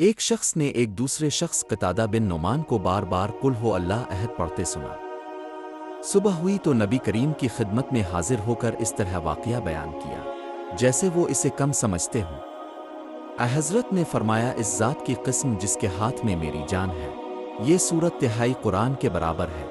ایک شخص نے ایک دوسرے شخص قتادہ بن نعمان کو بار بار قل ہو اللہ احد پڑھتے سنا۔ صبح ہوئی تو نبی کریم کی خدمت میں حاضر ہو کر اس طرح واقعہ بیان کیا جیسے وہ اسے کم سمجھتے ہوں۔ حضرت نے فرمایا اس ذات کی قسم جس کے ہاتھ میں میری جان ہے، یہ سورت تہائی قرآن کے برابر ہے۔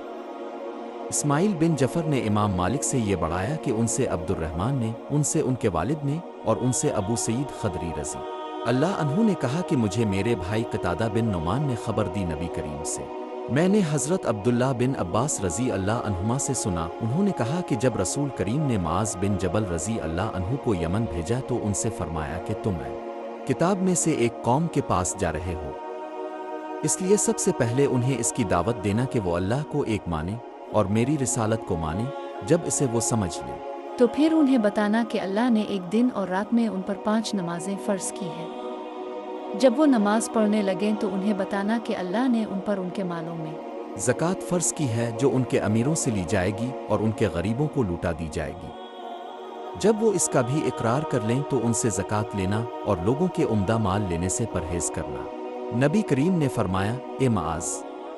اسماعیل بن جعفر نے امام مالک سے یہ بڑھایا کہ ان سے عبد الرحمن نے، ان سے ان کے والد نے، اور ان سے ابو سعید خدری رضی اللہ عنہ نے کہا کہ مجھے میرے بھائی قتادہ بن نعمان نے خبر دی نبی کریم سے۔ میں نے حضرت عبداللہ بن عباس رضی اللہ عنہما سے سنا، انہوں نے کہا کہ جب رسول کریم نے معاذ بن جبل رضی اللہ عنہ کو یمن بھیجا تو ان سے فرمایا کہ تم کتاب میں سے ایک قوم کے پاس جا رہے ہو، اس لیے سب سے پہلے انہیں اس کی دعوت دینا کہ وہ اللہ کو ایک مانے اور میری رسالت کو مانے، جب اسے وہ سمجھ لیں تو پھر انہیں بتانا کہ اللہ نے ایک دن اور رات میں ان پر 5 نمازیں فرض کی ہیں۔ جب وہ نماز پڑھنے لگیں تو انہیں بتانا کہ اللہ نے ان پر ان کے مالوں میں زکوٰۃ فرض کی ہے جو ان کے امیروں سے لی جائے گی اور ان کے غریبوں کو لوٹا دی جائے گی۔ جب وہ اس کا بھی اقرار کر لیں تو ان سے زکوٰۃ لینا اور لوگوں کے عمدہ مال لینے سے پرہیز کرنا۔ نبی کریم نے فرمایا، اے معاذ،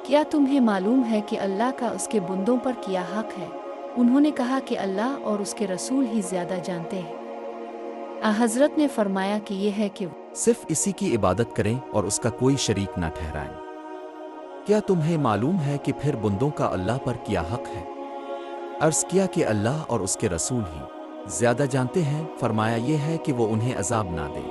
کیا تمہیں معلوم ہے کہ اللہ کا اس کے بندوں پر کیا حق ہے؟ انہوں نے کہا کہ اللہ اور اس کے رسول ہی زیادہ جانتے ہیں۔ حضرت نے فرمایا کہ یہ ہے کہ صرف اسی کی عبادت کریں اور اس کا کوئی شریک نہ ٹھہرائیں۔ کیا تمہیں معلوم ہے کہ پھر بندوں کا اللہ پر کیا حق ہے؟ عرض کیا کہ اللہ اور اس کے رسول ہی زیادہ جانتے ہیں۔ فرمایا یہ ہے کہ وہ انہیں عذاب نہ دیں۔